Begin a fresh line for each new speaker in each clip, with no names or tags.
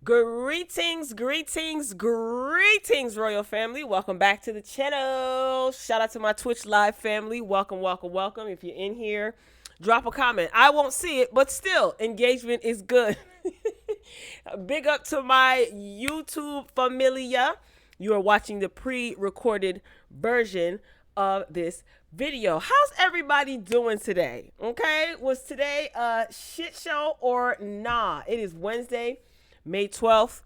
Greetings, greetings, greetings, Royal Family. Welcome back to the channel. Shout out to my Twitch Live family. Welcome, welcome, welcome. If you're in here, drop a comment. I won't see it, but still, engagement is good. Big up to my YouTube familia. You are watching the pre-recorded version of this video. How's everybody doing today? Okay, was today a shit show or nah? It is Wednesday, May 12th,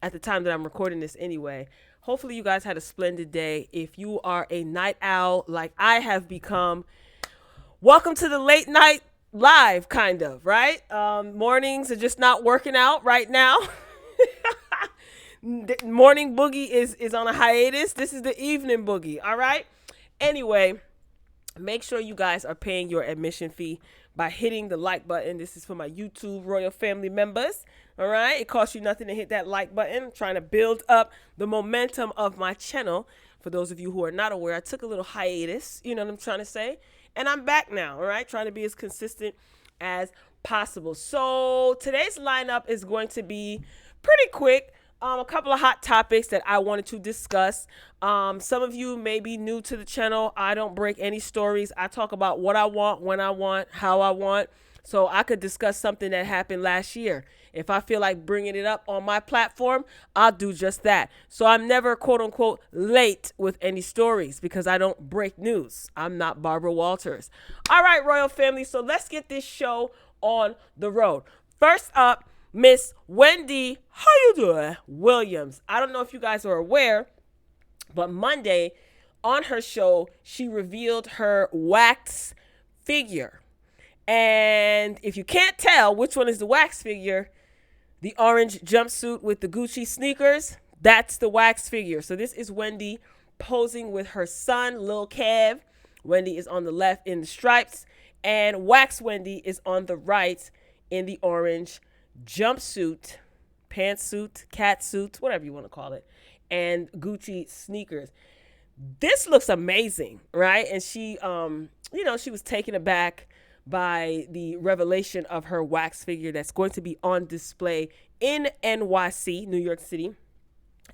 at the time that I'm recording this anyway. Hopefully you guys had a splendid day. If you are a night owl like I have become, welcome to the late night live, kind of, right? Mornings are just not working out right now. Morning boogie is on a hiatus. This is the evening boogie, all right? Anyway, make sure you guys are paying your admission fee by hitting the like button. This is for my YouTube Royal Family members. All right. It costs you nothing to hit that like button. I'm trying to build up the momentum of my channel. For those of you who are not aware, I took a little hiatus. You know what I'm trying to say? And I'm back now. All right. Trying to be as consistent as possible. So today's lineup is going to be pretty quick. A couple of hot topics that I wanted to discuss. Some of you may be new to the channel. I don't break any stories. I talk about what I want, when I want, how I want. So I could discuss something that happened last year. If I feel like bringing it up on my platform, I'll do just that. So I'm never, quote unquote, late with any stories because I don't break news. I'm not Barbara Walters. All right, Royal Family. So let's get this show on the road. First up, Miss Wendy, how you doing, Williams. I don't know if you guys are aware, but Monday on her show, she revealed her wax figure. And if you can't tell which one is the wax figure, the orange jumpsuit with the Gucci sneakers, that's the wax figure. So this is Wendy posing with her son, Lil Kev. Wendy is on the left in the stripes, and Wax Wendy is on the right in the orange jumpsuit, pantsuit, catsuit, whatever you want to call it, and Gucci sneakers. This looks amazing, right? And she, she was taken aback by the revelation of her wax figure that's going to be on display in NYC, New York City,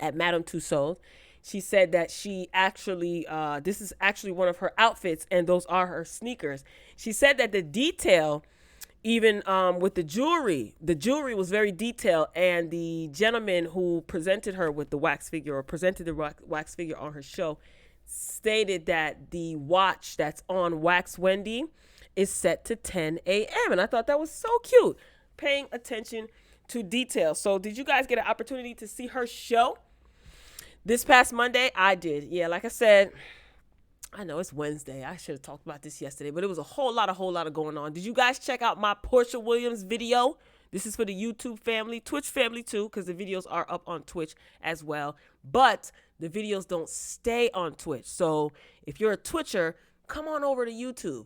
at Madame Tussauds. She said that she actually, this is actually one of her outfits, and those are her sneakers. She said that the detail, even with the jewelry was very detailed, and the gentleman who presented her with the wax figure, or presented the wax figure on her show, stated that the watch that's on Wax Wendy is set to 10 a.m. And I thought that was so cute, paying attention to detail. So did you guys get an opportunity to see her show this past Monday? I did. Yeah, like I said, I know it's Wednesday. I should have talked about this yesterday, but it was a whole lot of going on. Did you guys check out my Porsha Williams video? This is for the YouTube family, Twitch family too, because the videos are up on Twitch as well. But the videos don't stay on Twitch. So if you're a Twitcher, come on over to YouTube.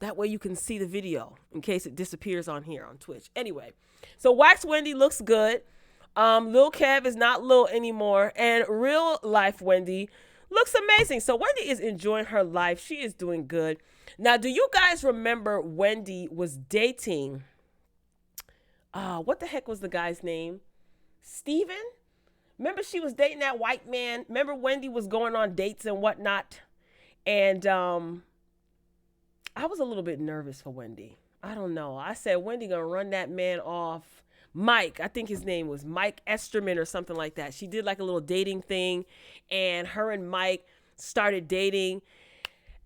That way you can see the video in case it disappears on here on Twitch. Anyway, so Wax Wendy looks good. Lil Kev is not Lil anymore. And real life Wendy looks amazing. So Wendy is enjoying her life. She is doing good. Now, do you guys remember Wendy was dating, what the heck was the guy's name? Steven? Remember she was dating that white man? Remember Wendy was going on dates and whatnot? And I was a little bit nervous for Wendy. I don't know. I said, Wendy gonna run that man off. Mike, I think his name was Mike Esterman or something like that. She did like a little dating thing, and her and Mike started dating.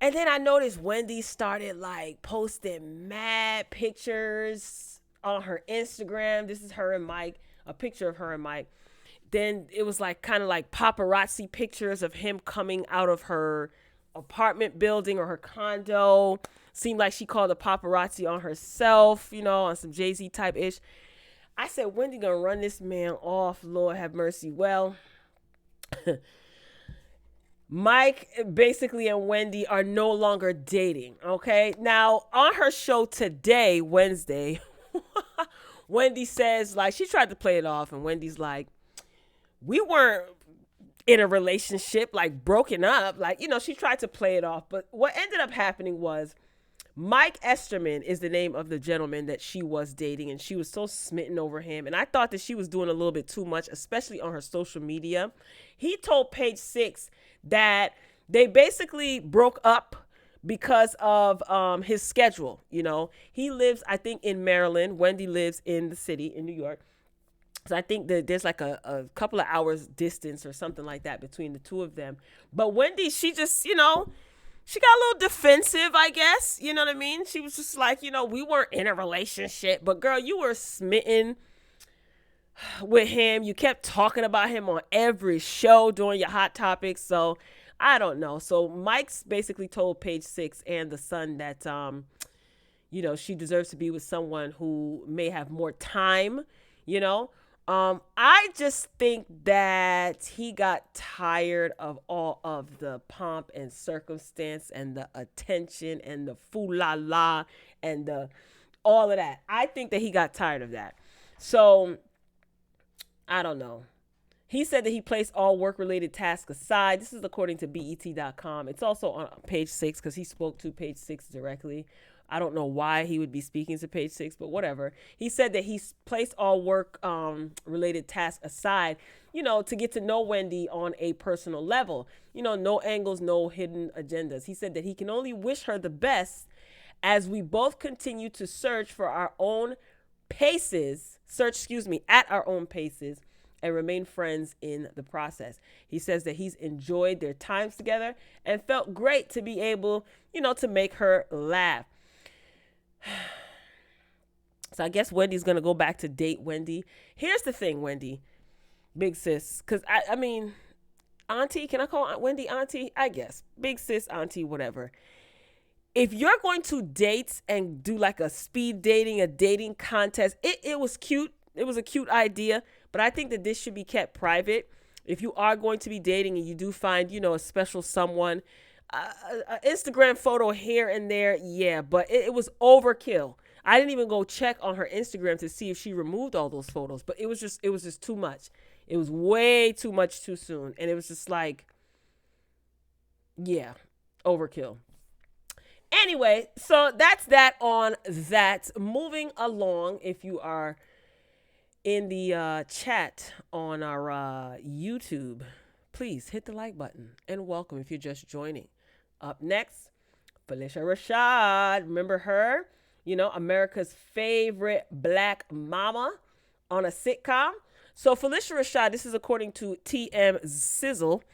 And then I noticed Wendy started like posting mad pictures on her Instagram. This is her and Mike, a picture of her and Mike. Then it was like kind of like paparazzi pictures of him coming out of her apartment building or her condo. Seemed like she called the paparazzi on herself, on some JayZ type ish. I said, Wendy gonna run this man off, Lord have mercy. Well, Mike basically and Wendy are no longer dating, okay? Now, on her show today, Wednesday, Wendy says, like, she tried to play it off, and Wendy's like, we weren't in a relationship, like broken up. Like, she tried to play it off. But what ended up happening was Mike Esterman is the name of the gentleman that she was dating, and she was so smitten over him. And I thought that she was doing a little bit too much, especially on her social media. He told Page Six that they basically broke up because of his schedule. You know, he lives, I think, in Maryland. Wendy lives in the city in New York. So I think that there's like a couple of hours distance or something like that between the two of them. But Wendy, she just, you know, she got a little defensive, I guess. You know what I mean? She was just like, you know, we weren't in a relationship, but girl, you were smitten with him. You kept talking about him on every show during your Hot Topics. So I don't know. So Mike's basically told Page Six and the Sun that, you know, she deserves to be with someone who may have more time, you know. I just think that he got tired of all of the pomp and circumstance and the attention and the foo la la and the all of that. I think that he got tired of that. So I don't know. He said that he placed all work-related tasks aside. This is according to BET.com. It's also on Page Six because he spoke to Page Six directly. I don't know why he would be speaking to Page Six, but whatever. He said that he placed all work related tasks aside, you know, to get to know Wendy on a personal level. You know, no angles, no hidden agendas. He said that he can only wish her the best as we both continue to search for our own paces, at our own paces, and remain friends in the process. He says that he's enjoyed their times together and felt great to be able, you know, to make her laugh. So I guess Wendy's going to go back to date Wendy. Here's the thing, Wendy, big sis, because I mean, auntie, can I call Wendy auntie? I guess. Big sis, auntie, whatever. If you're going to date and do like a speed dating, a dating contest, it was cute. It was a cute idea, but I think that this should be kept private. If you are going to be dating and you do find, you know, a special someone, an Instagram photo here and there, yeah, but it was overkill. I didn't even go check on her Instagram to see if she removed all those photos, but it was just too much. It was way too much too soon, and it was just like, yeah, overkill. Anyway, so that's that on that. Moving along, if you are in the chat on our YouTube, please hit the like button and welcome if you're just joining. Up next, Phylicia Rashad. Remember her? You know, America's favorite black mama on a sitcom. So Phylicia Rashad, this is according to TM Sizzle,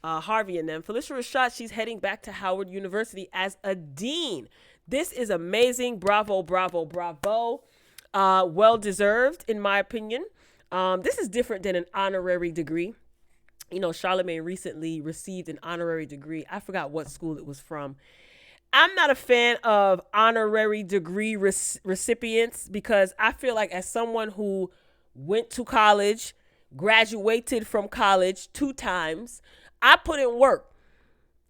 Harvey and them. Phylicia Rashad, she's heading back to Howard University as a dean. This is amazing. Bravo, bravo, bravo. Well-deserved, in my opinion. This is different than an honorary degree. You know, Charlamagne recently received an honorary degree. I forgot what school it was from. I'm not a fan of honorary degree recipients because I feel like as someone who went to college, graduated from college 2 times, I put in work,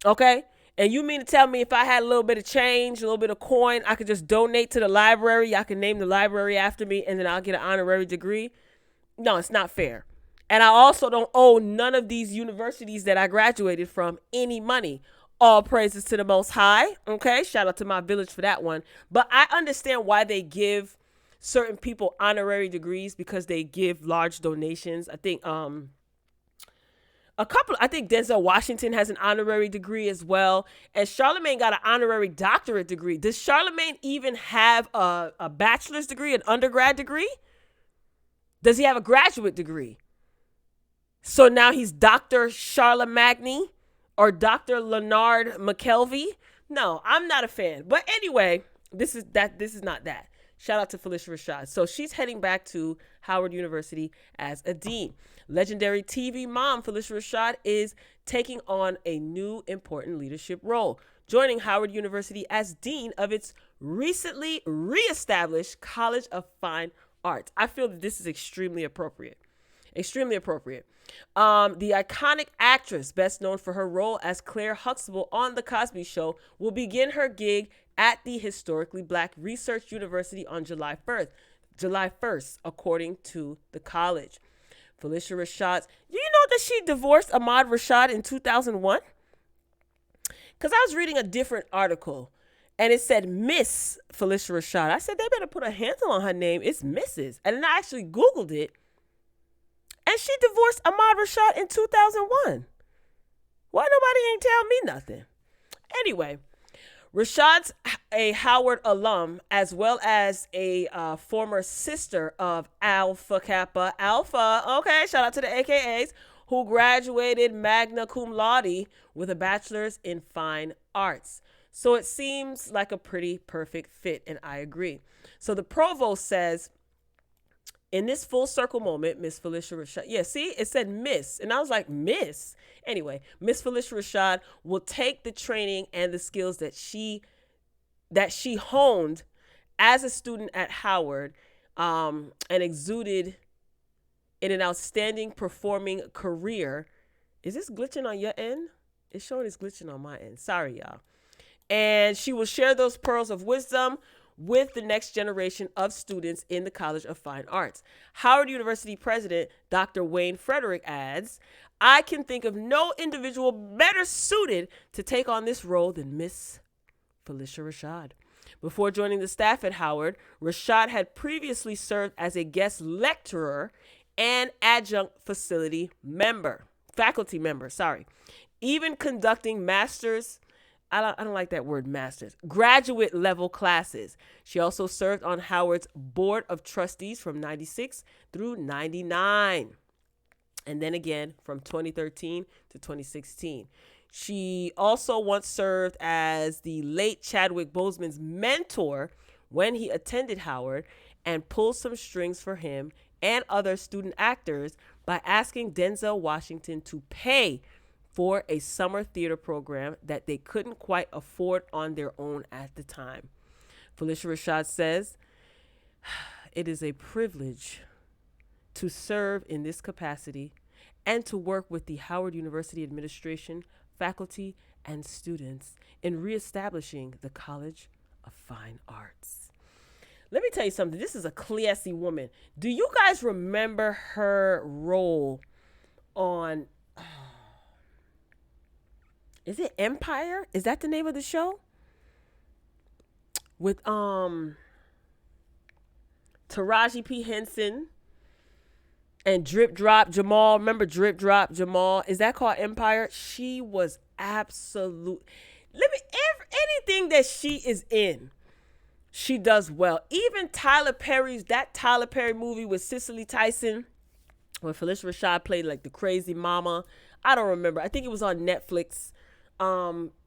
okay? And you mean to tell me if I had a little bit of change, a little bit of coin, I could just donate to the library, y'all can name the library after me, and then I'll get an honorary degree? No, it's not fair. And I also don't owe none of these universities that I graduated from any money. All praises to the Most High. Okay, shout out to my village for that one. But I understand why they give certain people honorary degrees because they give large donations. I think I think Denzel Washington has an honorary degree as well. And Charlamagne got an honorary doctorate degree. Does Charlamagne even have a bachelor's degree, an undergrad degree? Does he have a graduate degree? So now he's Dr. Charlamagne or Dr. Leonard McKelvey. No, I'm not a fan. But anyway, this is not that. Shout out to Phylicia Rashad. So she's heading back to Howard University as a dean. Legendary TV mom Phylicia Rashad is taking on a new important leadership role, joining Howard University as dean of its recently reestablished College of Fine Arts. I feel that this is extremely appropriate. Extremely appropriate. The iconic actress, best known for her role as Claire Huxtable on The Cosby Show, will begin her gig at the historically black Research University on July 1st, according to the college. Phylicia Rashad, do you know that she divorced Ahmad Rashad in 2001? Because I was reading a different article, And it said Miss Phylicia Rashad. I said, they better put a handle on her name. It's Mrs. And then I actually Googled it. And she divorced Ahmad Rashad in 2001. Why nobody ain't tell me nothing? Anyway, Rashad's a Howard alum, as well as a former sister of Alpha Kappa Alpha. Okay, shout out to the AKAs, who graduated magna cum laude with a bachelor's in fine arts. So it seems like a pretty perfect fit, and I agree. So the provost says, in this full circle moment, Miss Phylicia Rashad, yeah, see, it said Miss, and I was like, Miss? Anyway, Miss Phylicia Rashad will take the training and the skills that she honed as a student at Howard, and exuded in an outstanding performing career. Is this glitching on your end? It's showing it's glitching on my end. Sorry, y'all. And she will share those pearls of wisdom with the next generation of students in the College of Fine Arts. Howard University President Dr. Wayne Frederick adds, I can think of no individual better suited to take on this role than Miss Phylicia Rashad. Before joining the staff at Howard, Rashad had previously served as a guest lecturer and adjunct faculty member, even conducting master's, I don't like that word, masters, graduate level classes. She also served on Howard's board of trustees from 96 through 99. And then again from 2013 to 2016. She also once served as the late Chadwick Boseman's mentor when he attended Howard, and pulled some strings for him and other student actors by asking Denzel Washington to pay for a summer theater program that they couldn't quite afford on their own at the time. Phylicia Rashad says, it is a privilege to serve in this capacity and to work with the Howard University administration, faculty, and students in reestablishing the College of Fine Arts. Let me tell you something. This is a classy woman. Do you guys remember her role on... Is it Empire? Is that the name of the show? With Taraji P. Henson and Drip Drop Jamal. Remember Drip Drop Jamal? Is that called Empire? She was absolute. Anything that she is in, she does well. Even Tyler Perry's, that Tyler Perry movie with Cicely Tyson, where Phylicia Rashad played like the crazy mama. I don't remember. I think it was on Netflix.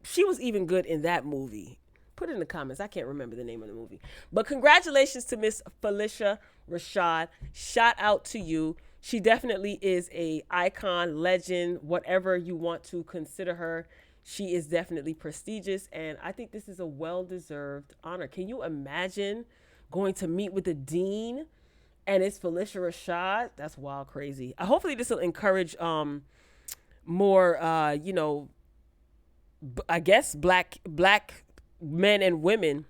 She was even good in that movie. Put it in the comments. I can't remember the name of the movie. But congratulations to Miss Phylicia Rashad. Shout out to you. She definitely is a icon, legend, whatever you want to consider her. She is definitely prestigious, and I think this is a well-deserved honor. Can you imagine going to meet with the dean and it's Phylicia Rashad? That's wild crazy. Hopefully this will encourage more, I guess black men and women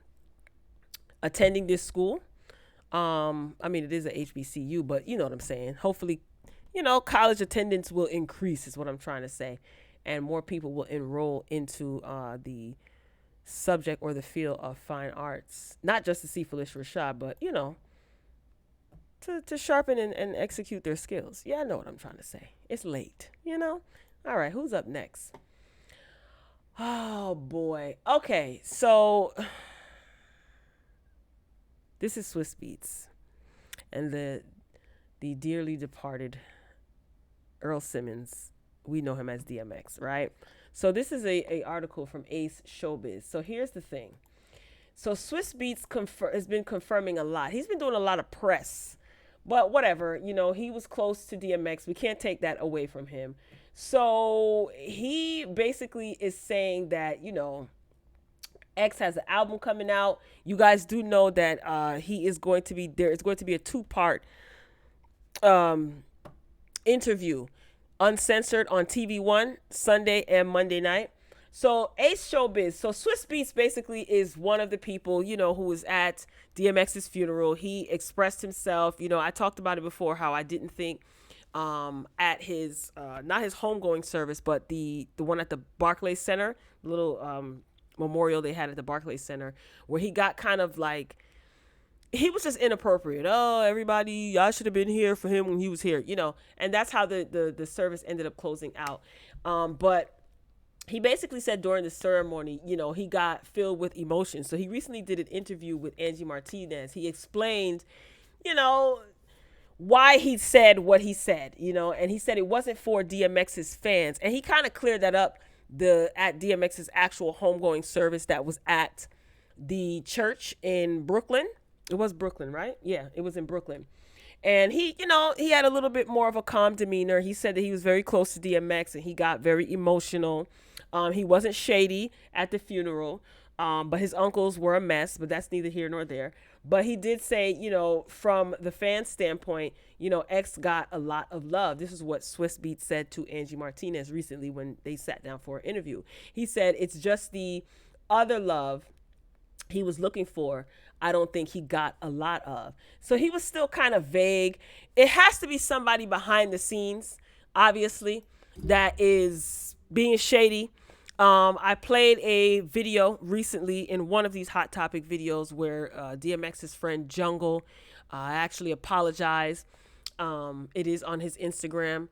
attending this school. It is a HBCU, but you know what I'm saying. Hopefully, college attendance will increase is what I'm trying to say. And more people will enroll into the subject or the field of fine arts. Not just to see Phylicia Rashad, but, to sharpen and execute their skills. Yeah, I know what I'm trying to say. It's late, All right, who's up next? Oh, boy. Okay, so this is Swiss Beats and the dearly departed Earl Simmons. We know him as DMX, right? So this is a article from Ace Showbiz. So here's the thing. So Swiss Beats has been confirming a lot. He's been doing a lot of press, but whatever, he was close to DMX. We can't take that away from him. So he basically is saying that, X has an album coming out. You guys do know that there is going to be a 2-part interview, uncensored, on TV One Sunday and Monday night. So Ace Showbiz. So Swiss Beats basically is one of the people, who was at DMX's funeral. He expressed himself. I talked about it before, how I didn't think at his not his homegoing service, but the one at the Barclays Center, little memorial they had at the Barclays Center, where he got kind of like, he was just inappropriate. Oh, everybody, y'all should have been here for him when he was here, and that's how the service ended up closing out. But he basically said during the ceremony, he got filled with emotion. So he recently did an interview with Angie Martinez. He explained, why he said what he said, and he said it wasn't for DMX's fans. And he kind of cleared that up at DMX's actual homegoing service that was at the church in Brooklyn. It was Brooklyn, right? Yeah, it was in Brooklyn. And he had a little bit more of a calm demeanor. He said that he was very close to DMX and he got very emotional. He wasn't shady at the funeral, but his uncles were a mess, but that's neither here nor there. But he did say, from the fan standpoint, X got a lot of love. This is what Swiss Beats said to Angie Martinez recently when they sat down for an interview. He said, it's just the other love he was looking for, I don't think he got a lot of. So he was still kind of vague. It has to be somebody behind the scenes, obviously, that is being shady. I played a video recently in one of these Hot Topic videos where DMX's friend Jungle actually apologized. It is on his Instagram.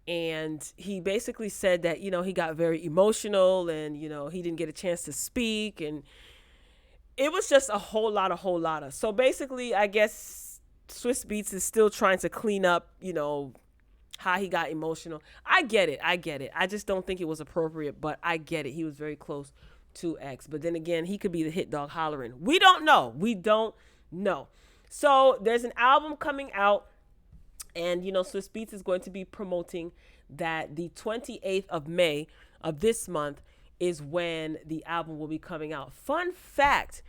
And he basically said that, he got very emotional and, he didn't get a chance to speak. And it was just a whole lot of. So basically, I guess Swiss Beats is still trying to clean up, how he got emotional. I get it. I just don't think it was appropriate, but I get it. He was very close to X. But then again, he could be the hit dog hollering. We don't know. So there's an album coming out, and, Swiss Beats is going to be promoting that the 28th of May of this month is when the album will be coming out. Fun fact,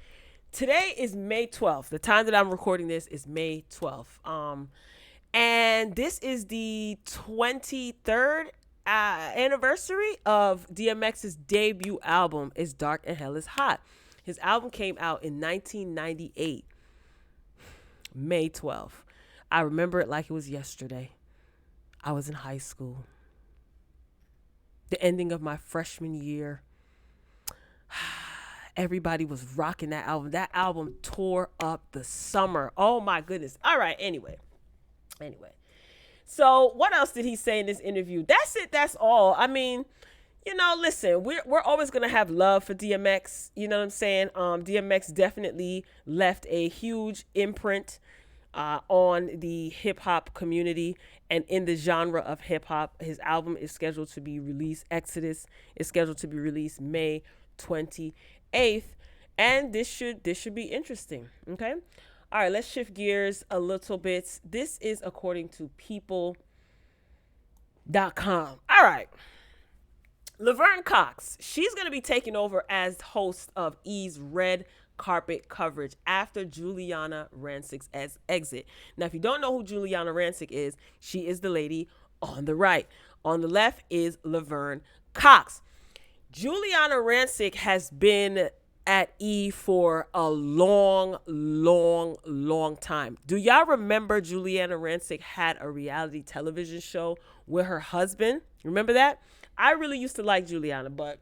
today is May 12th. The time that I'm recording this is May 12th. And this is the 23rd anniversary of DMX's debut album, It's Dark and Hell is Hot. His album came out in 1998, May 12th. I remember it like it was yesterday. I was in high school. The ending of my freshman year. Everybody was rocking that album. That album tore up the summer. Oh my goodness. All right. Anyway. So what else did he say in this interview? That's it. That's all. I mean, listen, we're always going to have love for DMX. You know what I'm saying? DMX definitely left a huge imprint on the hip hop community and in the genre of hip hop. His album is scheduled to be released. Exodus is scheduled to be released May 28th. And this should be interesting. Okay. All right, let's shift gears a little bit. This is according to people.com. All right. Laverne Cox, she's going to be taking over as host of E's red carpet coverage after Juliana Rancic's exit. Now, if you don't know who Juliana Rancic is, she is the lady on the right. On the left is Laverne Cox. Juliana Rancic has been at E for a long time. Do y'all remember Juliana Rancic had a reality television show with her husband? Remember that? I really used to like Juliana, but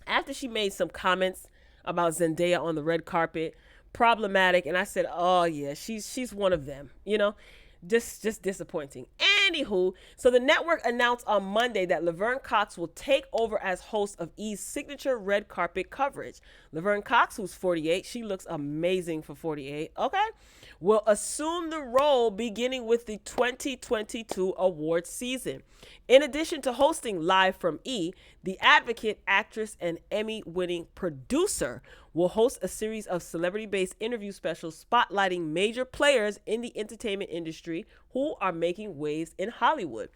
after she made some comments about Zendaya on the red carpet, problematic, and I said, oh yeah, she's one of them, just disappointing. Anywho, so the network announced on Monday that Laverne Cox will take over as host of E's signature red carpet coverage. Laverne Cox, who's 48, she looks amazing for 48, okay, will assume the role beginning with the 2022 award season. In addition to hosting Live from E, the advocate, actress, and Emmy-winning producer will host a series of celebrity-based interview specials spotlighting major players in the entertainment industry who are making waves in Hollywood.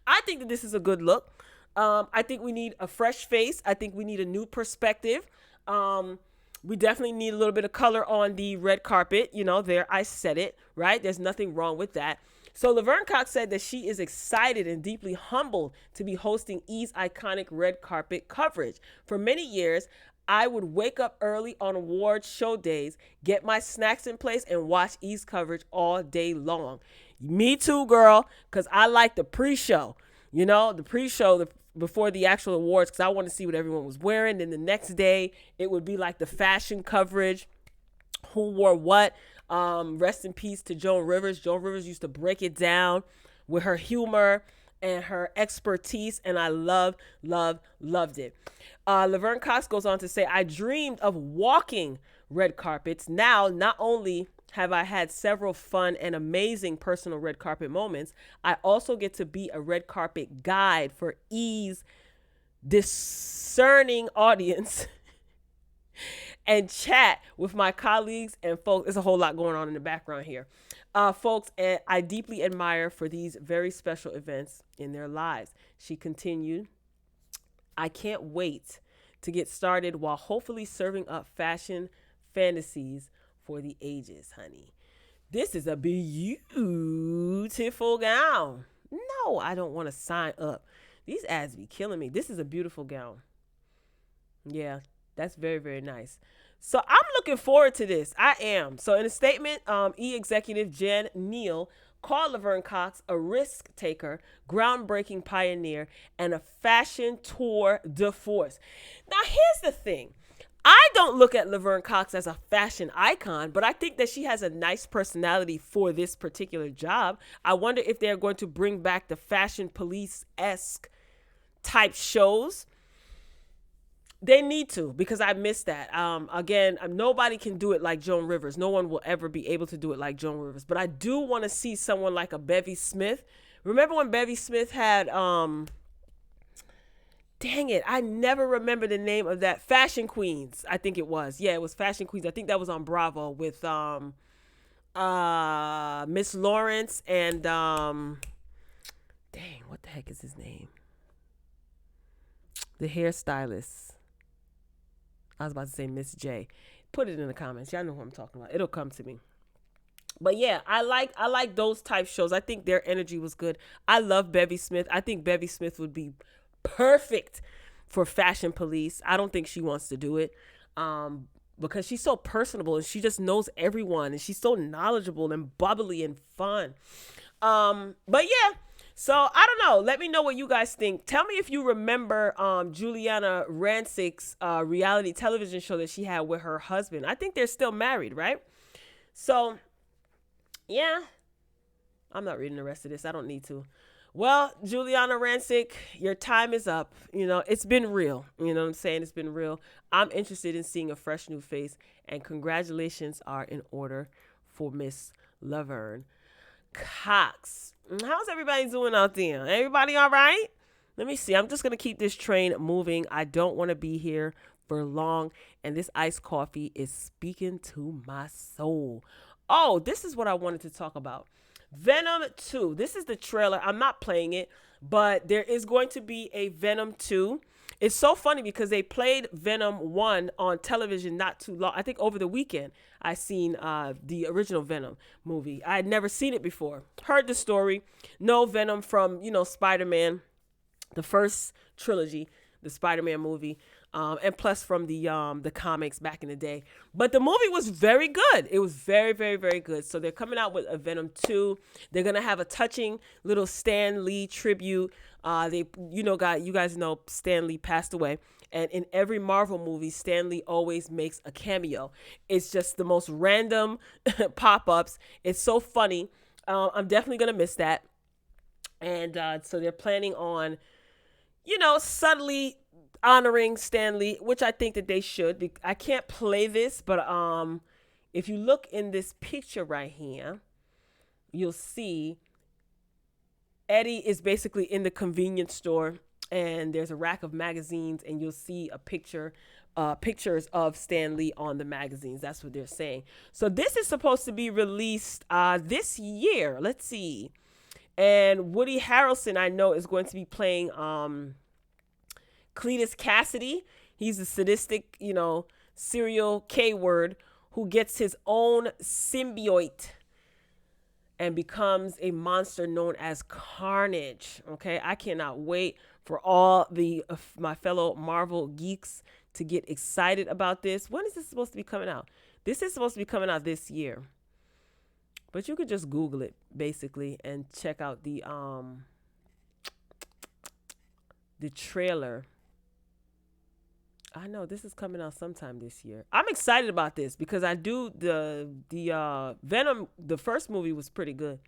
I think that this is a good look. I think we need a fresh face. I think we need a new perspective. We definitely need a little bit of color on the red carpet. There, I said it, right? There's nothing wrong with that. So Laverne Cox said that she is excited and deeply humbled to be hosting E's iconic red carpet coverage. For many years, I would wake up early on award show days, get my snacks in place, and watch E's coverage all day long. Me too, girl, because I like the pre-show. The pre-show, before the actual awards because I want to see what everyone was wearing. Then the next day, it would be like the fashion coverage, who wore what. Rest in peace to Joan Rivers. Joan Rivers used to break it down with her humor and her expertise, and I loved it. Laverne Cox goes on to say, I dreamed of walking red carpets. Now, not only have I had several fun and amazing personal red carpet moments, I also get to be a red carpet guide for E's discerning audience and chat with my colleagues and folks. There's a whole lot going on in the background here. Folks, and I deeply admire for these very special events in their lives. She continued, I can't wait to get started while hopefully serving up fashion fantasies for the ages, honey. This is a beautiful gown. No, I don't want to sign up. These ads be killing me. This is a beautiful gown. Yeah, that's very, very nice. So I'm looking forward to this. I am. So in a statement, E executive Jen Neal called Laverne Cox a risk taker, groundbreaking pioneer, and a fashion tour de force. Now, here's the thing. I don't look at Laverne Cox as a fashion icon, but I think that she has a nice personality for this particular job. I wonder if they're going to bring back the Fashion Police-esque type shows. They need to, because I missed that. Again, nobody can do it like Joan Rivers. No one will ever be able to do it like Joan Rivers. But I do want to see someone like a Bevy Smith. Remember when Bevy Smith had... Dang it, I never remember the name of that. Fashion Queens, I think it was. Yeah, it was Fashion Queens. I think that was on Bravo with Miss Lawrence and dang, what the heck is his name? The hairstylist. I was about to say Miss J. Put it in the comments. Y'all know who I'm talking about. It'll come to me. But yeah, I like those type shows. I think their energy was good. I love Bevy Smith. I think Bevy Smith would be perfect for Fashion Police. I don't think she wants to do it because she's so personable and she just knows everyone and she's so knowledgeable and bubbly and fun. But yeah, so I don't know. Let me know what you guys think. Tell me if you remember Juliana Rancic's reality television show that she had with her husband. I think they're still married, right? So yeah, I'm not reading the rest of this. I don't need to. Well, Juliana Rancic, your time is up. You know, it's been real. You know what I'm saying? It's been real. I'm interested in seeing a fresh new face, and congratulations are in order for Miss Laverne Cox. How's everybody doing out there? Everybody all right? Let me see. I'm just going to keep this train moving. I don't want to be here for long, and this iced coffee is speaking to my soul. Oh, this is what I wanted to talk about. Venom 2. This is the trailer. I'm not playing it, but there is going to be a Venom 2. It's so funny because they played Venom 1 on television not too long. I think over the weekend I seen the original Venom movie. I had never seen it before. Heard the story. No Venom from, Spider-Man, the first trilogy, the Spider-Man movie. And plus from the comics back in the day. But the movie was very good. It was very, very, very good. So they're coming out with a Venom 2. They're going to have a touching little Stan Lee tribute. You guys know Stan Lee passed away. And in every Marvel movie, Stan Lee always makes a cameo. It's just the most random pop-ups. It's so funny. I'm definitely going to miss that. And so they're planning on, subtly honoring Stan Lee, which I think that they should. I can't play this, but if you look in this picture right here, you'll see Eddie is basically in the convenience store, and there's a rack of magazines, and you'll see pictures of Stan Lee on the magazines. That's what they're saying. So this is supposed to be released this year. Let's see. And Woody Harrelson, I know, is going to be playing Cletus Cassidy. He's a sadistic, serial K-word who gets his own symbiote and becomes a monster known as Carnage. Okay, I cannot wait for all my fellow Marvel geeks to get excited about this. When is this supposed to be coming out? This is supposed to be coming out this year. But you could just Google it, basically, and check out the the trailer. I know this is coming out sometime this year. I'm excited about this because I do the Venom. The first movie was pretty good.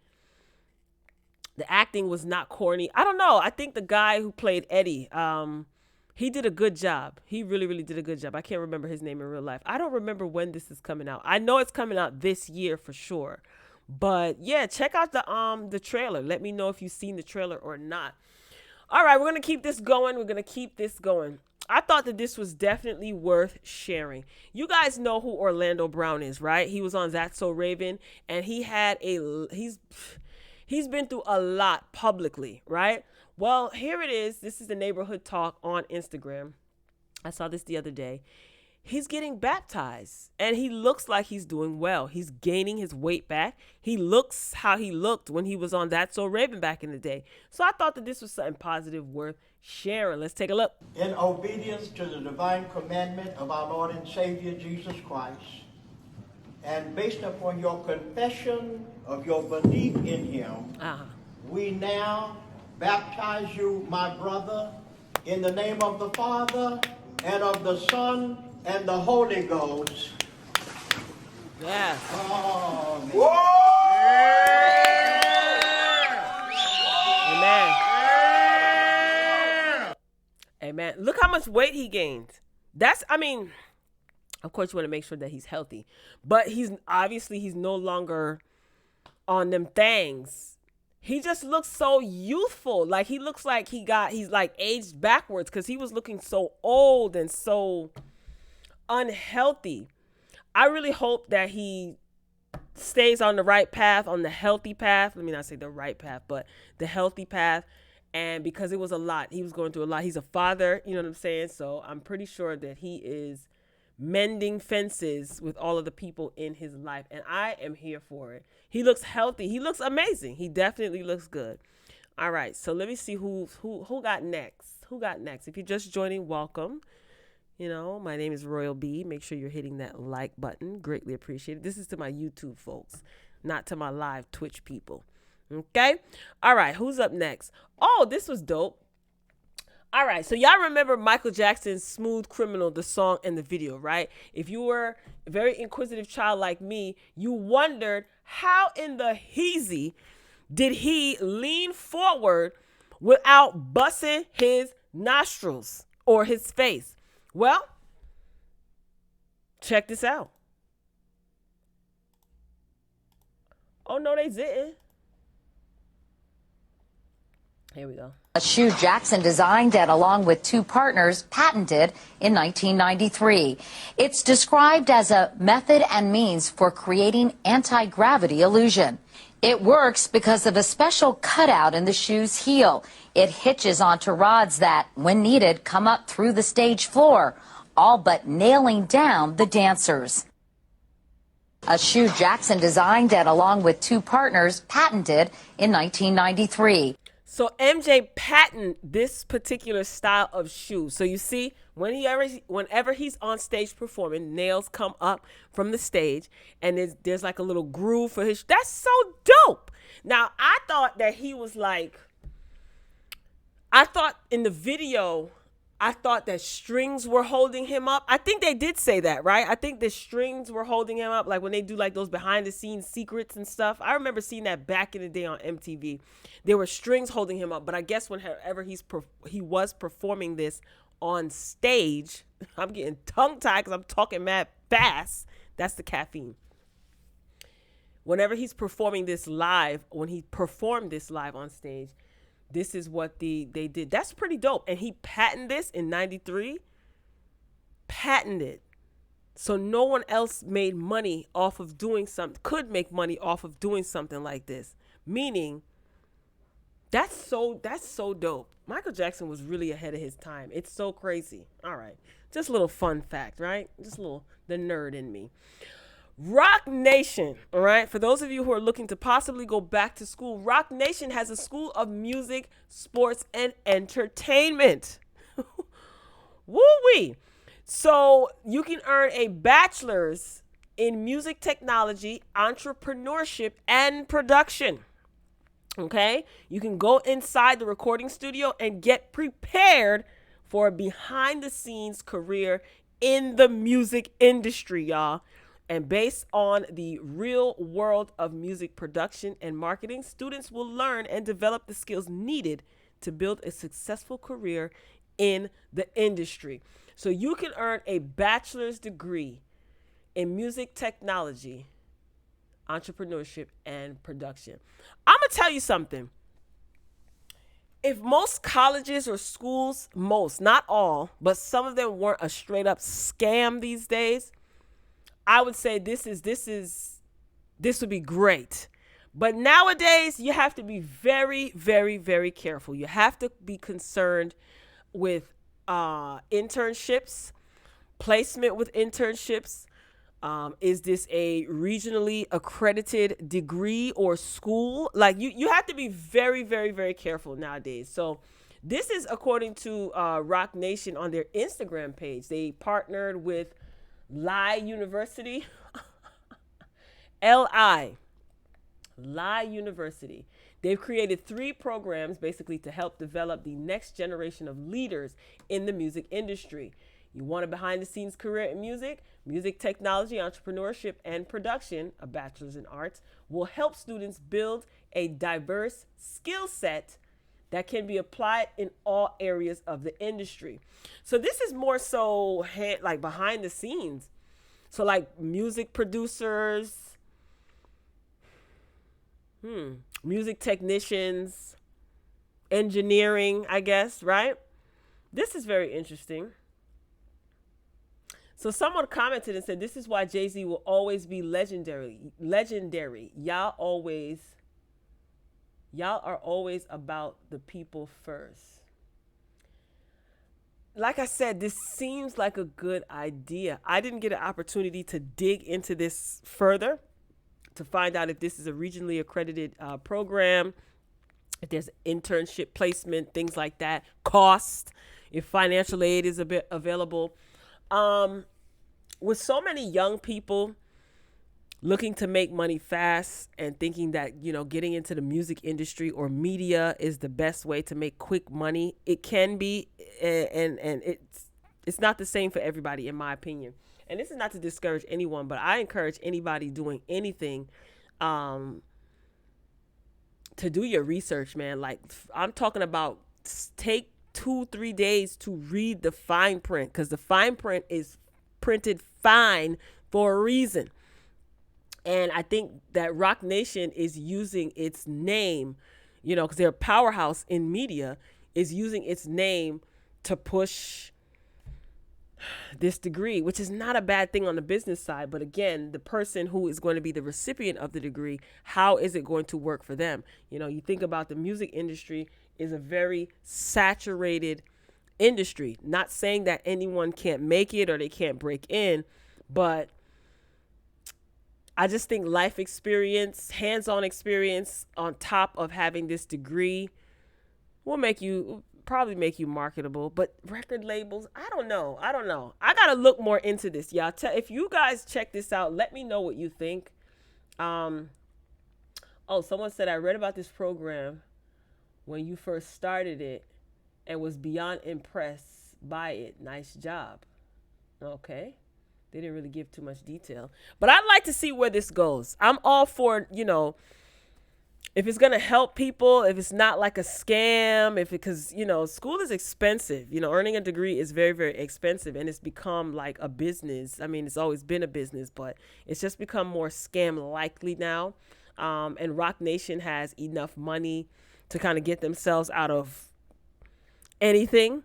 The acting was not corny. I don't know. I think the guy who played Eddie, he did a good job. He really, really did a good job. I can't remember his name in real life. I don't remember when this is coming out. I know it's coming out this year for sure. But yeah, check out the trailer. Let me know if you've seen the trailer or not. All right, we're gonna keep this going. We're gonna keep this going. I thought that this was definitely worth sharing. You guys know who Orlando Brown is, right? He was on That's So Raven, and he's been through a lot publicly, right? Well, here it is. This is the neighborhood talk on Instagram. I saw this the other day. He's getting baptized, and he looks like he's doing well. He's gaining his weight back. He looks how he looked when he was on That's So Raven back in the day. So I thought that this was something positive worth sharing. Let's take a look.
In obedience to the divine commandment of our Lord and Savior Jesus Christ, and based upon your confession of your belief in him, we now baptize you, my brother, in the name of the Father and of the Son and the Holy Ghost.
Yeah.
Oh, man.
Amen. Amen. Look how much weight he gained. Of course you want to make sure that he's healthy, but he's no longer on them things. He just looks so youthful. Like he looks like he's like aged backwards because he was looking so old and so unhealthy. I really hope that he stays on the right path, on the healthy path. Let me not say the right path, but the healthy path. And because it was a lot, he was going through a lot. He's a father, you know what I'm saying? So I'm pretty sure that he is mending fences with all of the people in his life. And I am here for it. He looks healthy. He looks amazing. He definitely looks good. All right. So let me see who got next. Who got next? If you're just joining, welcome. You know, my name is Royal B. Make sure you're hitting that like button. Greatly appreciated. This is to my YouTube folks, not to my live Twitch people. Okay. All right. Who's up next? Oh, this was dope. All right. So y'all remember Michael Jackson's Smooth Criminal, the song and the video, right? If you were a very inquisitive child like me, you wondered how in the heezy did he lean forward without busting his nostrils or his face. Well, check this out. Oh, no, they didn't. Here we go.
A shoe Jackson designed and, along with two partners, patented in 1993. It's described as a method and means for creating anti-gravity illusion. It works because of a special cutout in the shoe's heel. It hitches onto rods that, when needed, come up through the stage floor, all but nailing down the dancers. A shoe Jackson designed and, along with two partners, patented in 1993.
So MJ patented this particular style of shoe. So you see, whenever he's on stage performing, nails come up from the stage, and there's like a little groove for his. That's so dope. Now I thought that he was like. I thought in the video, I thought that strings were holding him up. I think they did say that, right? I think the strings were holding him up, like when they do like those behind the scenes secrets and stuff. I remember seeing that back in the day on MTV. There were strings holding him up, but I guess whenever he was performing this on stage, I'm getting tongue-tied because I'm talking mad fast. That's the caffeine. Whenever he's performing this live, when he performed this live on stage, this is what they did. That's pretty dope. And he patented this in 93. Patented. So no one else made money off of doing something, could make money off of doing something like this. Meaning, that's so dope. Michael Jackson was really ahead of his time. It's so crazy. All right. Just a little fun fact, right? Just a little, the nerd in me. Roc Nation, all right? For those of you who are looking to possibly go back to school, Roc Nation has a school of music, sports, and entertainment. Woo-wee. So you can earn a bachelor's in music technology, entrepreneurship, and production. Okay, you can go inside the recording studio and get prepared for a behind the scenes career in the music industry, y'all. And based on the real world of music production and marketing, students will learn and develop the skills needed to build a successful career in the industry. So you can earn a bachelor's degree in music technology, entrepreneurship, and production. I'm going to tell you something. If most colleges or schools, most, not all, but some of them weren't a straight up scam these days, I would say this would be great. But nowadays, you have to be very, very, very careful. You have to be concerned with internships, placement with internships. Is this a regionally accredited degree or school? Like you have to be very, very, very careful nowadays. So this is according to Roc Nation on their Instagram page. They partnered with University, Li University. They've created 3 programs basically to help develop the next generation of leaders in the music industry. You want a behind the scenes career in music? Music technology, entrepreneurship, and production, a bachelor's in arts, will help students build a diverse skill set that can be applied in all areas of the industry. So this is more so like behind the scenes. So like music producers, music technicians, engineering, I guess, right? This is very interesting. So someone commented and said, this is why JayZ will always be legendary. Y'all are always about the people first. Like I said, this seems like a good idea. I didn't get an opportunity to dig into this further to find out if this is a regionally accredited program, if there's internship placement, things like that, cost, if financial aid is available. With so many young people looking to make money fast and thinking that, getting into the music industry or media is the best way to make quick money, it can be, and it's not the same for everybody, in my opinion. And this is not to discourage anyone, but I encourage anybody doing anything to do your research, man. Like, I'm talking about take 2-3 days to read the fine print, because the fine print is printed fine for a reason. And I think that Roc Nation is using its name, because they're a powerhouse in media, is using its name to push this degree, which is not a bad thing on the business side. But again, the person who is going to be the recipient of the degree, how is it going to work for them? You think about the music industry is a very saturated industry. Not saying that anyone can't make it or they can't break in, but I just think life experience, hands-on experience on top of having this degree will probably make you marketable. But record labels, I don't know. I got to look more into this, y'all. If you guys check this out, let me know what you think. Someone said, I read about this program when you first started it and was beyond impressed by it. Nice job. Okay. They didn't really give too much detail, but I'd like to see where this goes. I'm all for, if it's going to help people, if it's not like a scam, because school is expensive. Earning a degree is very, very expensive, and it's become like a business. I mean, it's always been a business, but it's just become more scam likely now. And Roc Nation has enough money to kind of get themselves out of anything,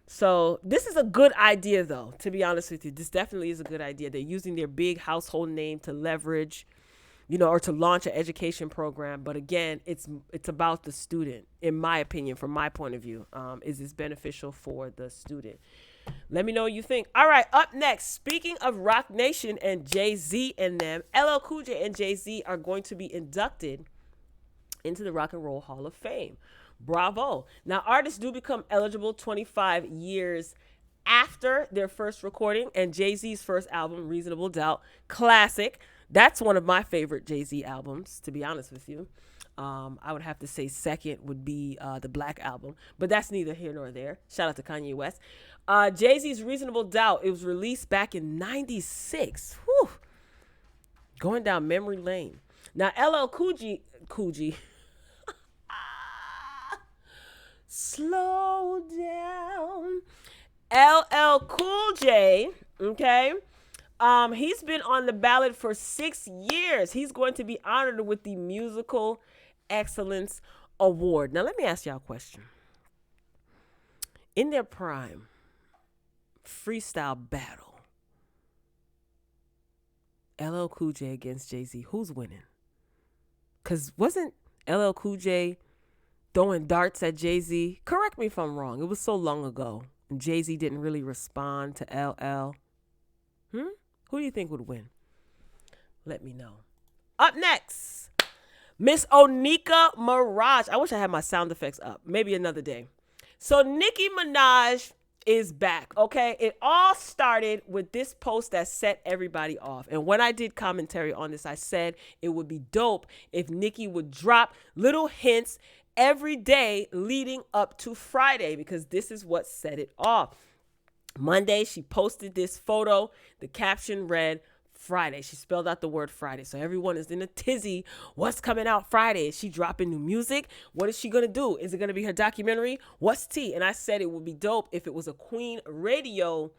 So this is a good idea, though, to be honest with you. This definitely is a good idea. They're using their big household name to leverage, or to launch an education program. But again, it's about the student, in my opinion, from my point of view. Is this beneficial for the student? Let me know what you think. All right, up next, speaking of Roc Nation and JayZ and them, LL Cool J and JayZ are going to be inducted into the Rock and Roll Hall of Fame. Bravo. Now, artists do become eligible 25 years after their first recording, and JayZ's first album, Reasonable Doubt, classic. That's one of my favorite JayZ albums, to be honest with you. I would have to say second would be the Black Album, but that's neither here nor there. Shout out to Kanye West. JayZ's Reasonable Doubt. It was released back in '96. Whew. Going down memory lane. Now LL Cool J, slow down. LL Cool J, okay. He's been on the ballot for 6 years. He's going to be honored with the Musical Excellence Award. Now, let me ask y'all a question. In their prime, freestyle battle, LL Cool J against JayZ, who's winning? Because wasn't LL Cool J throwing darts at JayZ? Correct me if I'm wrong. It was so long ago. And JayZ didn't really respond to LL. Who do you think would win? Let me know. Up next, Miss Nicki Minaj. I wish I had my sound effects up. Maybe another day. So Nicki Minaj is back, okay? It all started with this post that set everybody off. And when I did commentary on this, I said it would be dope if Nicki would drop little hints every day leading up to Friday, because this is what set it off. Monday, she posted this photo. The caption read, Friday. She spelled out the word Friday. So everyone is in a tizzy. What's coming out Friday? Is she dropping new music? What is she going to do? Is it going to be her documentary? What's tea? And I said it would be dope if it was a Queen Radio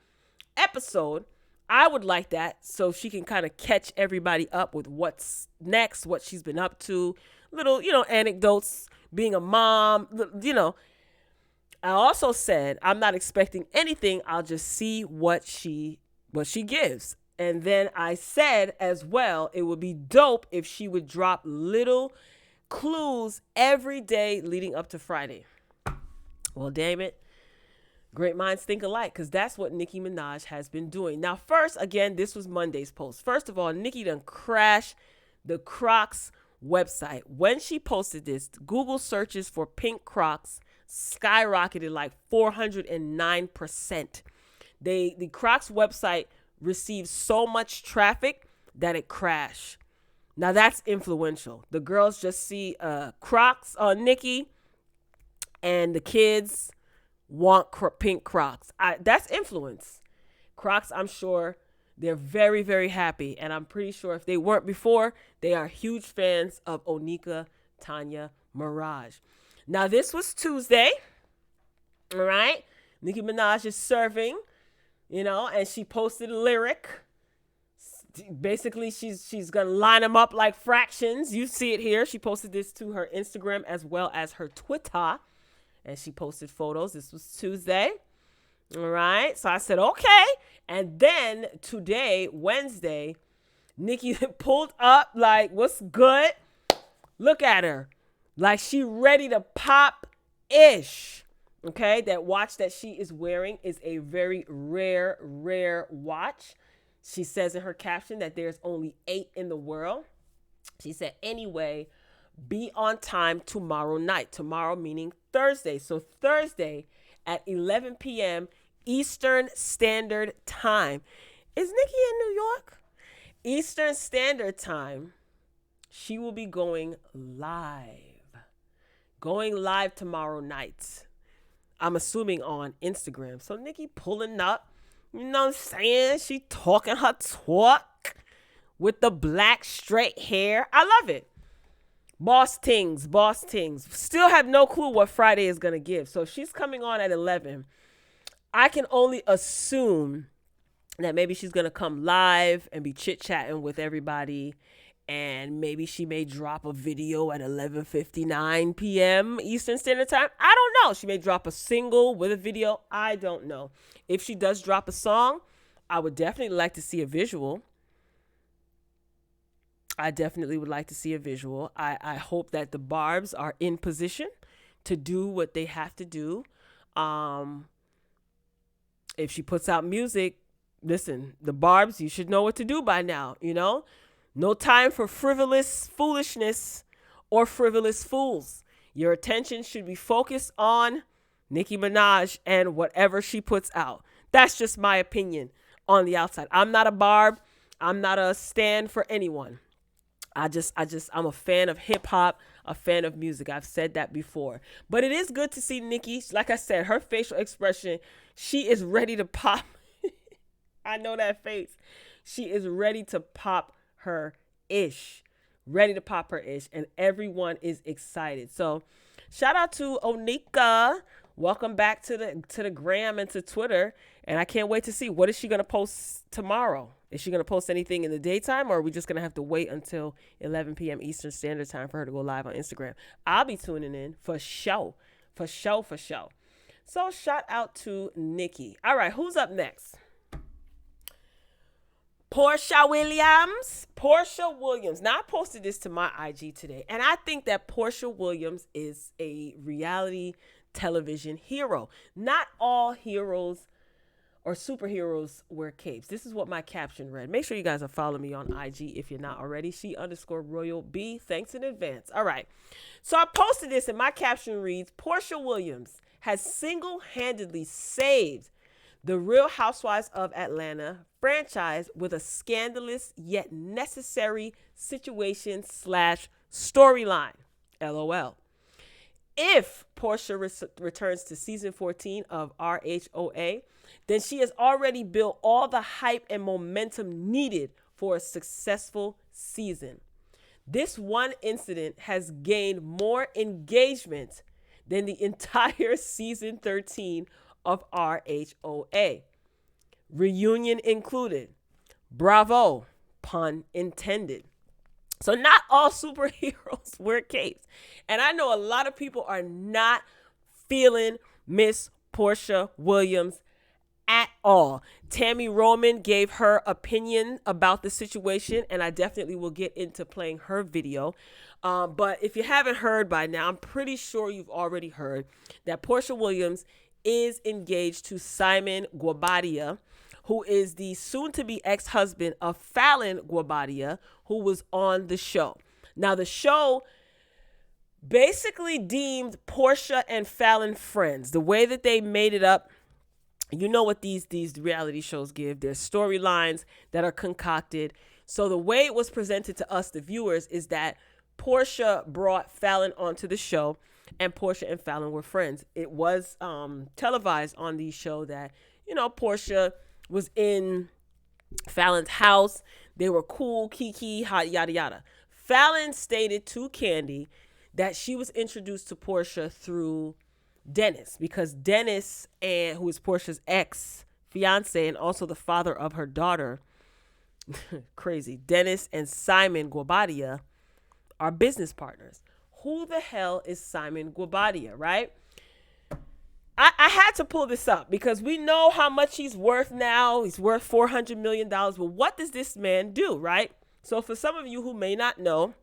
episode. I would like that so she can kind of catch everybody up with what's next, what she's been up to, little, anecdotes, being a mom, I also said, I'm not expecting anything. I'll just see what she gives. And then I said as well, it would be dope if she would drop little clues every day leading up to Friday. Well, damn it. Great minds think alike, because that's what Nicki Minaj has been doing. Now, first, again, this was Monday's post. First of all, Nicki done crashed the Crocs website. When she posted this, Google searches for pink Crocs skyrocketed like 409%. The Crocs website received so much traffic that it crashed. Now that's influential. The girls just see Crocs on Nicki, and the kids want pink Crocs. That's influence. Crocs, I'm sure they're very, very happy, and I'm pretty sure if they weren't before, they are huge fans of Nicki Minaj. Now, this was Tuesday, all right? Nicki Minaj is serving, and she posted a lyric. Basically, she's going to line them up like fractions. You see it here. She posted this to her Instagram as well as her Twitter, and she posted photos. This was Tuesday, all right? So I said, okay. And then today, Wednesday, Nicki pulled up like, what's good? Look at her. Like she ready to pop-ish, okay? That watch that she is wearing is a very rare watch. She says in her caption that there's only 8 in the world. She said, anyway, be on time tomorrow night. Tomorrow meaning Thursday. So Thursday at 11 p.m. Eastern Standard Time. Is Nicki in New York? Eastern Standard Time. She will be going live. Going live tomorrow night. I'm assuming on Instagram. So Nicki pulling up, you know what I'm saying? She talking her talk with the black straight hair. I love it. Boss tings. Still have no clue what Friday is going to give. So she's coming on at 11. I can only assume that maybe she's going to come live and be chit-chatting with everybody. And maybe she may drop a video at 11:59 p.m. Eastern Standard Time. I don't know. She may drop a single with a video. I don't know. If she does drop a song, I would definitely like to see a visual. I definitely would like to see a visual. I hope that the Barbs are in position to do what they have to do. If she puts out music, listen, the Barbs, you should know what to do by now, No time for frivolous foolishness or frivolous fools. Your attention should be focused on Nicki Minaj and whatever she puts out. That's just my opinion on the outside. I'm not a Barb. I'm not a stand for anyone. I'm a fan of hip hop, a fan of music. I've said that before. But it is good to see Nicki. Like I said, her facial expression, she is ready to pop. I know that face. She is ready to pop her ish. Ready to pop her ish. And everyone is excited. So shout out to Onika. Welcome back to the gram and to Twitter. And I can't wait to see, what is she going to post tomorrow? Is she going to post anything in the daytime, or are we just going to have to wait until 11 p.m. Eastern Standard Time for her to go live on Instagram? I'll be tuning in for show. For show. So shout out to Nicki. All right, who's up next? Porsha Williams. Porsha Williams. Now, I posted this to my IG today, and I think that Porsha Williams is a reality television hero. Not all heroes or superheroes wear capes. This is what my caption read. Make sure you guys are following me on IG if you're not already. She_Royal B. Thanks in advance. All right. So I posted this, and my caption reads, Porsha Williams has single-handedly saved the Real Housewives of Atlanta franchise with a scandalous yet necessary situation/storyline. LOL. If Porsha returns to season 14 of RHOA, then she has already built all the hype and momentum needed for a successful season. This one incident has gained more engagement than the entire season 13 of RHOA. Reunion included. Bravo, pun intended. So not all superheroes wear capes. And I know a lot of people are not feeling Miss Porsha Williams at all. Tammy Roman gave her opinion about the situation, and I definitely will get into playing her video. But if you haven't heard by now, I'm pretty sure you've already heard that Porsha Williams is engaged to Simon Guobadia, who is the soon-to-be ex-husband of Fallon Guobadia, who was on the show. Now, the show basically deemed Porsha and Fallon friends. The way that they made it up, you know what these reality shows give. There's storylines that are concocted. So the way it was presented to us, the viewers, is that Porsha brought Fallon onto the show, and Porsha and Fallon were friends. It was televised on the show that, Porsha was in Fallon's house. They were cool, kiki, hot, yada, yada. Fallon stated to Candy that she was introduced to Porsha through Dennis, because Dennis, who is Porsha's ex-fiance and also the father of her daughter, crazy, Dennis and Simon Guobadia are business partners. Who the hell is Simon Guobadia, right? I had to pull this up because we know how much he's worth now. He's worth $400 million. But what does this man do, right? So for some of you who may not know,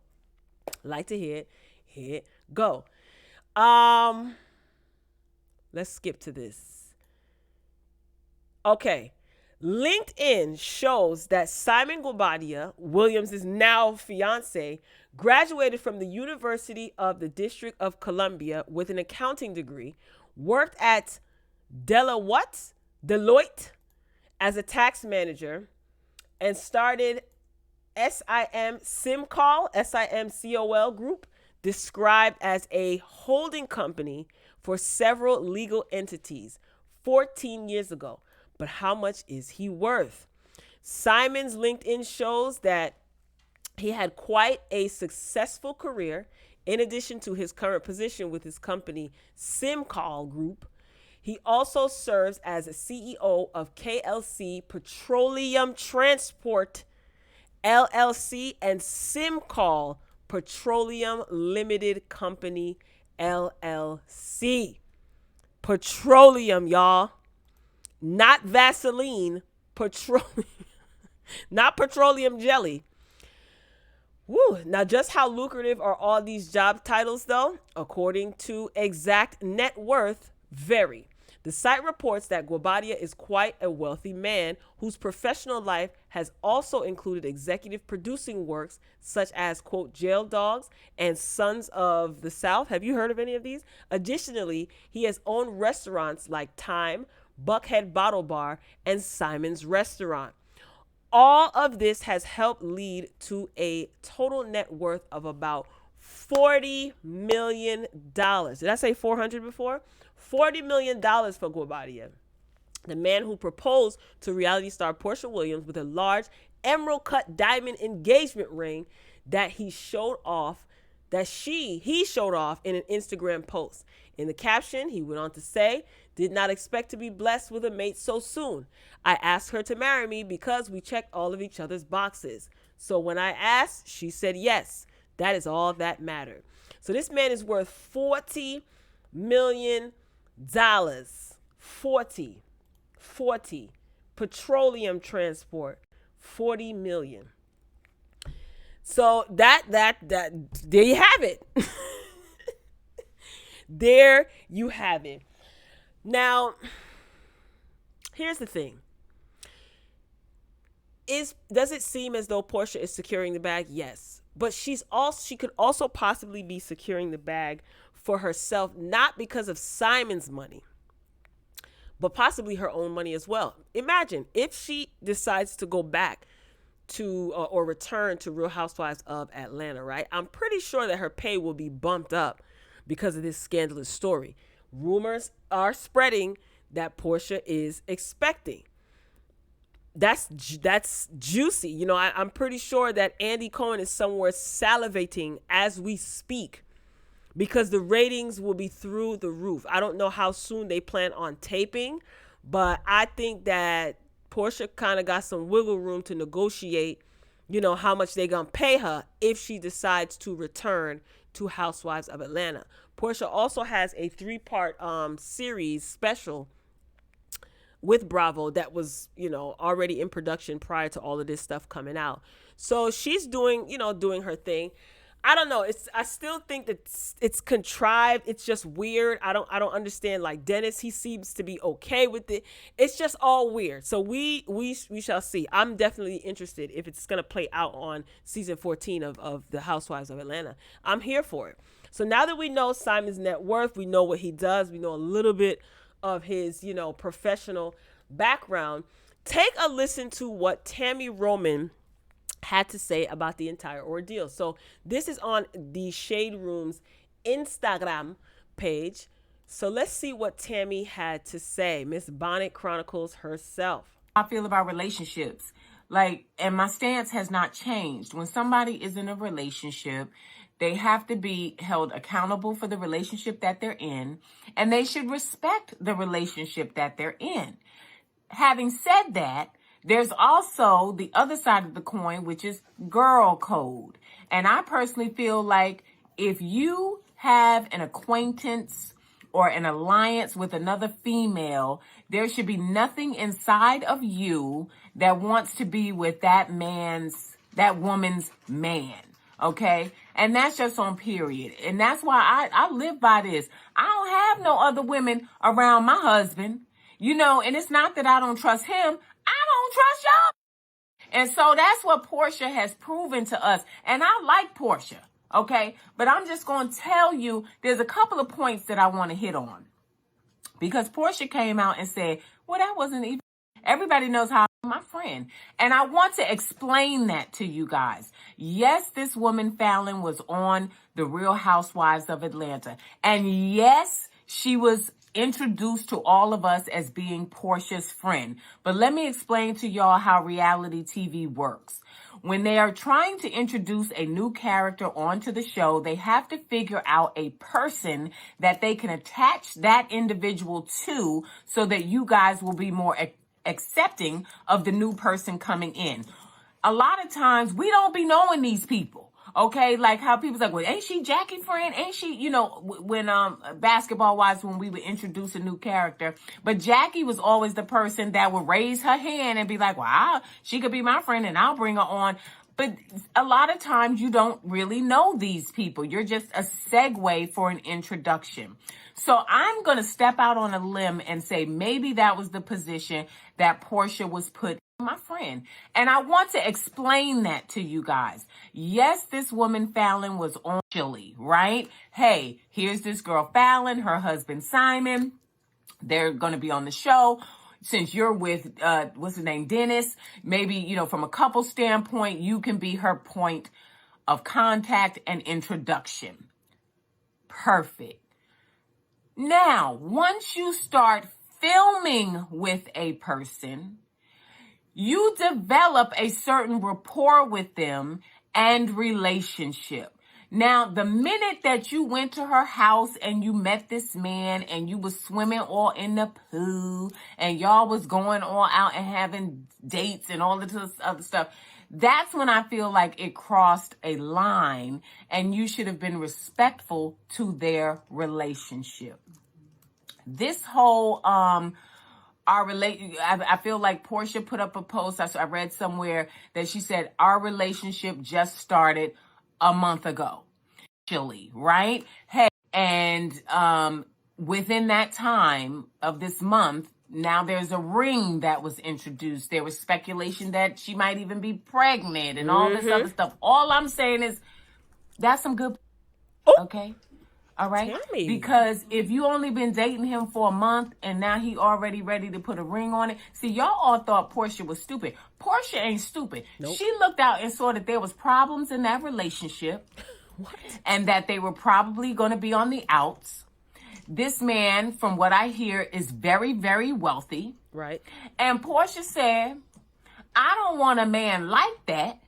like to hear it, go. Let's skip to this. Okay. LinkedIn shows that Simon Guobadia, Williams' now fiance, graduated from the University of the District of Columbia with an accounting degree, worked at Deloitte as a tax manager, and started SIMCOL Group, described as a holding company for several legal entities 14 years ago. But how much is he worth? Simon's LinkedIn shows that he had quite a successful career. In addition to his current position with his company, SimCol Group, he also serves as a CEO of KLC Petroleum Transport, LLC, and SimCol Petroleum Limited Company, LLC. Petroleum, y'all. Not Vaseline, petroleum. Not petroleum jelly. Woo. Now, just how lucrative are all these job titles, though? According to Exact Net Worth, vary. The site reports that Guobadia is quite a wealthy man whose professional life has also included executive producing works such as, quote, Jail Dogs and Sons of the South. Have you heard of any of these? Additionally, he has owned restaurants like Time, Buckhead Bottle Bar, and Simon's Restaurant. All of this has helped lead to a total net worth of about $40 million. Did I say 400 before? $40 million for Guabadia, the man who proposed to reality star Porsha Williams with a large emerald-cut diamond engagement ring that he showed off, he showed off in an Instagram post. In the caption, he went on to say, "Did not expect to be blessed with a mate so soon. I asked her to marry me because we checked all of each other's boxes. So when I asked, she said yes. That is all that mattered." So this man is worth $40 million. 40. Petroleum transport, 40 million. So that there you have it. There you have it. Now, here's the thing. Does it seem as though Porsha is securing the bag? Yes. But she could also possibly be securing the bag for herself, not because of Simon's money, but possibly her own money as well. Imagine if she decides to go back to or return to Real Housewives of Atlanta, right? I'm pretty sure that her pay will be bumped up because of this scandalous story. Rumors are spreading that Porsha is expecting. That's juicy. You know, I'm pretty sure that Andy Cohen is somewhere salivating as we speak, because the ratings will be through the roof. I don't know how soon they plan on taping, but I think that Porsha kind of got some wiggle room to negotiate, you know, how much they're going to pay her if she decides to return to Housewives of Atlanta. Porsha also has a 3-part series special with Bravo that was, you know, already in production prior to all of this stuff coming out. So she's doing her thing. I don't know. I still think that it's contrived. It's just weird. I don't understand. Like Dennis, he seems to be okay with it. It's just all weird. So we shall see. I'm definitely interested if it's gonna play out on season 14 of the Housewives of Atlanta. I'm here for it. So now that we know Simon's net worth, we know what he does, we know a little bit of his, you know, professional background. Take a listen to what Tammy Roman had to say about the entire ordeal. So this is on the Shade Room's Instagram page. So let's see what Tammy had to say. Miss Bonnet chronicles herself.
I feel about relationships. And my stance has not changed. When somebody is in a relationship, they have to be held accountable for the relationship that they're in, and they should respect the relationship that they're in. Having said that, there's also the other side of the coin, which is girl code. And I personally feel like if you have an acquaintance or an alliance with another female, there should be nothing inside of you that wants to be with that woman's man. Okay? And that's just on period. And that's why I live by this. I don't have no other women around my husband, you know, and it's not that I don't trust him. I don't trust y'all. And so that's what Porsha has proven to us. And I like Porsha, okay? But I'm just going to tell you, there's a couple of points that I want to hit on. Because Porsha came out and said, well, that wasn't even, everybody knows how I'm my friend. And I want to explain that to you guys. Yes, this woman, Fallon, was on The Real Housewives of Atlanta. And yes, she was introduced to all of us as being Porsha's friend. But let me explain to y'all how reality TV works. When they are trying to introduce a new character onto the show, they have to figure out a person that they can attach that individual to so that you guys will be more accepting of the new person coming in. A lot of times we don't be knowing these people. Okay, like how people's like, well, ain't she Jackie friend? Ain't she, you know, when Basketball Wives, when we would introduce a new character. But Jackie was always the person that would raise her hand and be like, well, she could be my friend and I'll bring her on. But a lot of times you don't really know these people. You're just a segue for an introduction. So I'm going to step out on a limb and say maybe that was the position that Porsha was put in. My friend. And I want to explain that to you guys. Yes, this woman Fallon was on Chili, right? Hey, here's this girl Fallon, her husband Simon. They're going to be on the show. since you're with, what's his name, Dennis, maybe, you know, from a couple standpoint, you can be her point of contact and introduction. Perfect. Now, once you start filming with a person, you develop a certain rapport with them and relationship. Now, the minute that you went to her house and you met this man and you was swimming all in the pool and y'all was going all out and having dates and all this other stuff, that's when I feel like it crossed a line and you should have been respectful to their relationship. This whole, I feel like Porsha put up a post. I read somewhere that she said, our relationship just started a month ago. Chilly, right? Hey, and within that time of this month, now there's a ring that was introduced. There was speculation that she might even be pregnant and all this other stuff. All I'm saying is that's some good, okay? All right?
Tammy.
Because if you only been dating him for a month and now he already ready to put a ring on it. See, y'all all thought Porsha was stupid. Porsha ain't stupid.
Nope.
She looked out and saw that there was problems in that relationship.
What?
And that they were probably going to be on the outs. This man, from what I hear, is very, very wealthy.
Right.
And Porsha said, I don't want a man like that.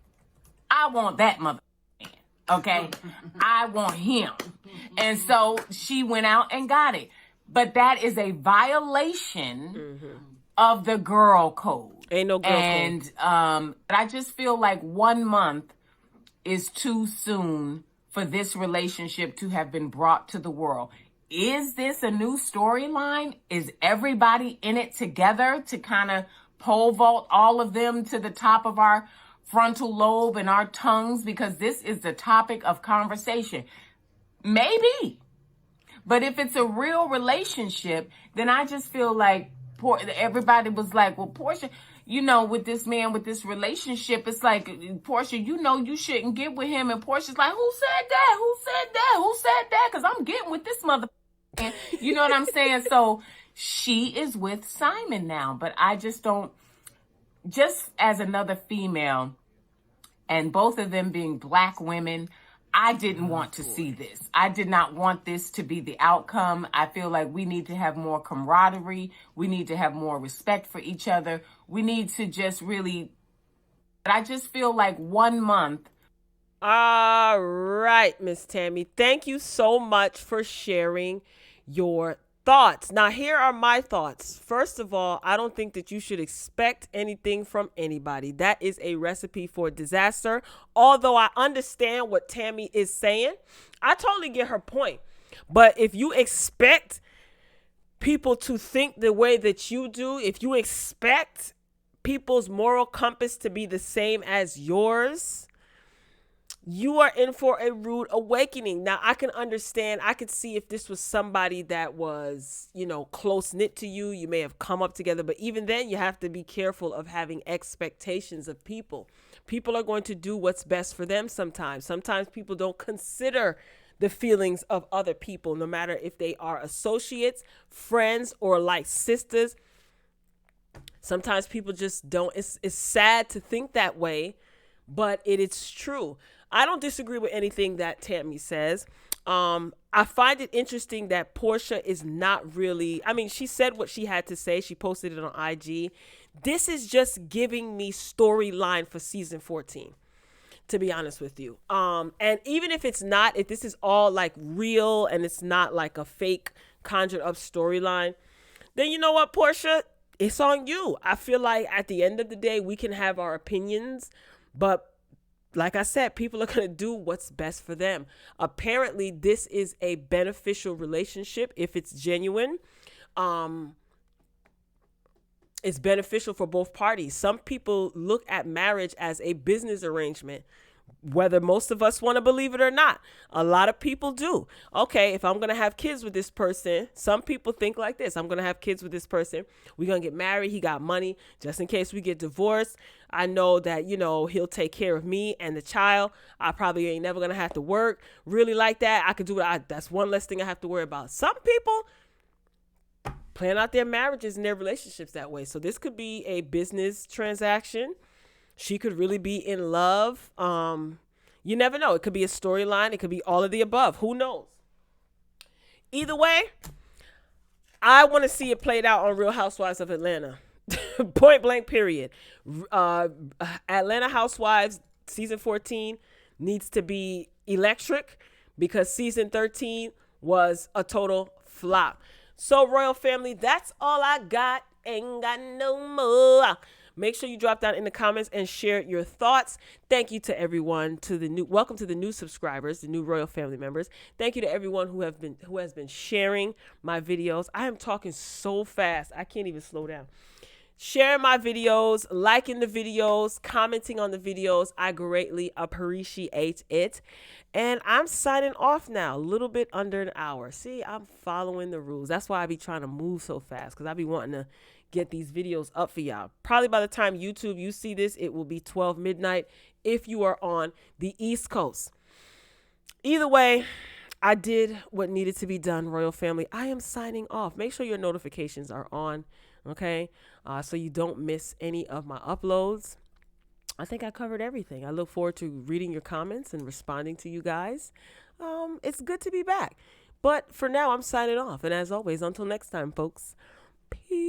I want that mother man. Okay? I want him. And so she went out and got it. But that is a violation of the girl code.
Ain't no girl code.
And I just feel like 1 month is too soon for this relationship to have been brought to the world. Is this a new storyline? Is everybody in it together to kind of pole vault all of them to the top of our frontal lobe and our tongues? Because this is the topic of conversation. Maybe. But if it's a real relationship, then I just feel like everybody was like, well, Porsha, you know, with this man, with this relationship, it's like, Porsha, you know, you shouldn't get with him. And Portia's like, who said that? Who said that? Who said that? Because I'm getting with this mother. You know what I'm saying? So she is with Simon now. But I just don't, just as another female, and both of them being black women, I didn't want to see this. I did not want this to be the outcome. I feel like we need to have more camaraderie. We need to have more respect for each other. We need to just really, I just feel like 1 month.
All right, Miss Tammy. Thank you so much for sharing your thoughts. Now, here are my thoughts. First of all, I don't think that you should expect anything from anybody. That is a recipe for disaster. Although I understand what Tammy is saying, I totally get her point. But if you expect people to think the way that you do, if you expect people's moral compass to be the same as yours, you are in for a rude awakening. Now, I can understand. I could see if this was somebody that was, you know, close knit to you. You may have come up together. But even then, you have to be careful of having expectations of people. People are going to do what's best for them sometimes. Sometimes people don't consider the feelings of other people, no matter if they are associates, friends, or like sisters. Sometimes people just don't. It's sad to think that way, but it is true. I don't disagree with anything that Tammy says. I find it interesting that Porsha is not really, I mean, she said what she had to say. She posted it on IG. This is just giving me storyline for season 14, to be honest with you. And even if it's not, if this is all like real and it's not like a fake conjured up storyline, then you know what, Porsha, it's on you. I feel like at the end of the day, we can have our opinions, but like I said, people are going to do what's best for them. Apparently, this is a beneficial relationship if it's genuine. It's beneficial for both parties. Some people look at marriage as a business arrangement, whether most of us want to believe it or not. A lot of people do. Okay, if I'm going to have kids with this person, some people think like this. I'm going to have kids with this person. We're going to get married. He got money. Just in case we get divorced, I know that, you know, he'll take care of me and the child. I probably ain't never going to have to work really like that. I could do it. That's one less thing I have to worry about. Some people, plan out their marriages and their relationships that way. So this could be a business transaction. She could really be in love. You never know. It could be a storyline. It could be all of the above. Who knows? Either way, I want to see it played out on Real Housewives of Atlanta. Point blank, period. Atlanta Housewives season 14 needs to be electric because season 13 was a total flop. So, Royal Family, that's all I got. Ain't got no more. Make sure you drop down in the comments and share your thoughts. Thank you to everyone, welcome to the new subscribers, the new Royal Family members. Thank you to everyone who has been sharing my videos. I am talking so fast, I can't even slow down. Sharing my videos, liking the videos, commenting on the videos. I greatly appreciate it. And I'm signing off now, a little bit under an hour. See, I'm following the rules. That's why I be trying to move so fast, because I be wanting to get these videos up for y'all. Probably by the time YouTube, you see this, it will be 12 midnight if you are on the East Coast. Either way, I did what needed to be done, Royal Family. I am signing off. Make sure your notifications are on, okay? So you don't miss any of my uploads. I think I covered everything. I look forward to reading your comments and responding to you guys. It's good to be back. But for now, I'm signing off. And as always, until next time, folks, peace.